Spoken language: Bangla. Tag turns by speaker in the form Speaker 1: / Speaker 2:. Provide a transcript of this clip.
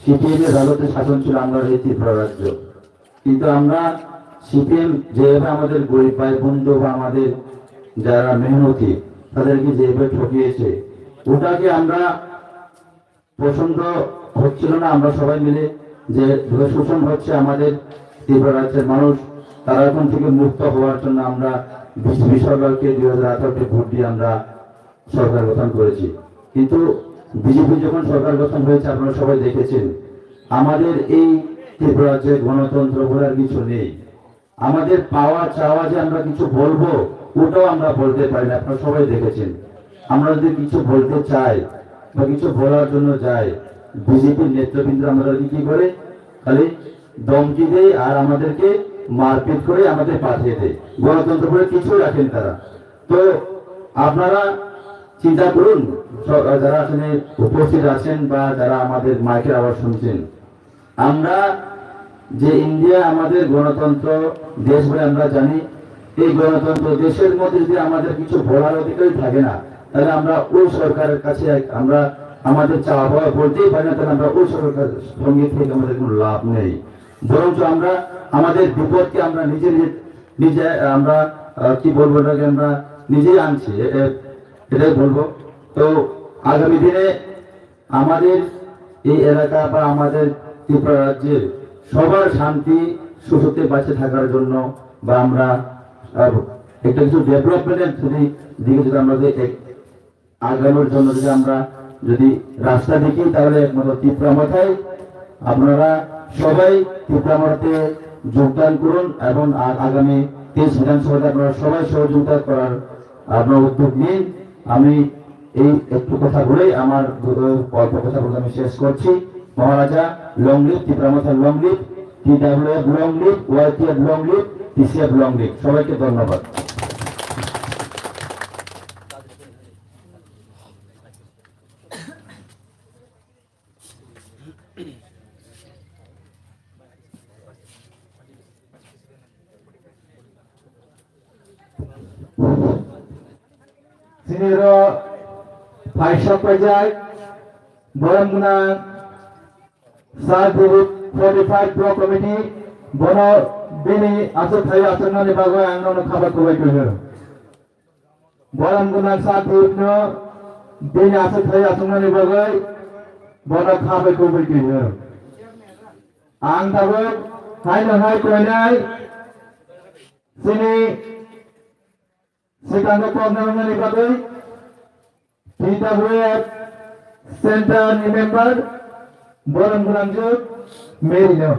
Speaker 1: সিপিএমের রাজত্বের শাসন ছিল আমরা এই ত্রিপুরা রাজ্য। কিন্তু আমরা সিপিএম যেভাবে আমাদের গরিব ভাই বন্ধু বা আমাদের যারা মেহনতি তাদেরকে যেভাবে ঠকিয়েছে, ওটাকে আমরা পছন্দ হচ্ছিল না। আমরা সবাই মিলে যে শোষণ হচ্ছে আমাদের ত্রিপুরা রাজ্যের মানুষ, তারা এখন থেকে মুক্ত হওয়ার জন্য আমরা বিজেপি সরকারকে 2018-তে ভোট দিয়ে আমরা সরকার গঠন করেছি। কিন্তু বিজেপি যখন সরকার গঠন হয়েছে, আপনারা সবাই দেখেছেন আমাদের এই ত্রিপুরা রাজ্যে গণতন্ত্র বলার কিছু নেই। আমাদের পাওয়া চাওয়া যে আমরা কিছু বলবো, ওটাও আমরা বলতে পারি না। আপনারা সবাই দেখেছেন, আমরা যদি কিছু বলতে চাই বা কিছু বলার জন্য যাই, বিজেপির নেতৃবৃন্দ আমাদেরকে কি করে, খালি দমকি দেয় আর আমাদেরকে মারপিট করে আমাদের পাঠিয়ে দেয়। গণতন্ত্র বলে কিছু রাখেন তারা। তো আপনারা চিন্তা করুন, যারা এখানে উপস্থিত আছেন বা যারা আমাদের মাইকের আওয়াজ শুনছেন, আমরা যে ইন্ডিয়া আমাদের গণতন্ত্র দেশ বলে আমরা জানি, এই গণতন্ত্র দেশের মধ্যে যদি আমাদের কিছু বলার অধিকারই থাকে না, তাহলে আমরা ওই সরকারের কাছে আমরা আমাদের চাওয়া পাওয়া বলতেই পারি না, তাহলে আমরা ওই সরকারের সঙ্গে থেকে আমাদের কোনো লাভ নেই। বরঞ্চ আমরা আমাদের বিপদকে আমরা নিজে আমরা কি বলবো, এটাকে আমরা নিজেই আনছি, এটাই বলবো। তো আগামী দিনে আমাদের এই এলাকা বা আমাদের ত্রিপুরা রাজ্যের সবার শান্তি সুখে বাঁচে থাকার জন্য বা আমরা একটা কিছু ডেভেলপমেন্টের দিকে যদি আমরা আগানোর জন্য যদি আমরা রাস্তা দেখি, তাহলে একমাত্র ত্রিপুরা মাথায় আপনারা সবাই ত্রিপুরা মাথাতে যোগদান করুন এবং আগামী 23 বিধানসভাতে আপনারা সবাই সহযোগিতা করার আপনার উদ্যোগ নিন। আমি এই একটু কথা বলেই আমার অল্প কথা বলে আমি শেষ করছি। মহারাজা লং লিভ, ত্রিপুরা মাথা long live, TWF long live, YTF long live, TCF long live. সবাইকে ধন্যবাদ।
Speaker 2: Siniro Paisha Pajak Boramguna Sarguru 45 Pro Committee Bono Bini Asut Hayo Asanani Bagoy Angno Khabar Kubai Kuhir Boramguna Sarguru Bini Asut Hayo Asanani Bagoy Bono Khabar Kubai Kuhir Ang Tabuk Hai Nahai Koinai Sini Sekarang program ini bagai TWF Center member Borang Bulanjut Merino.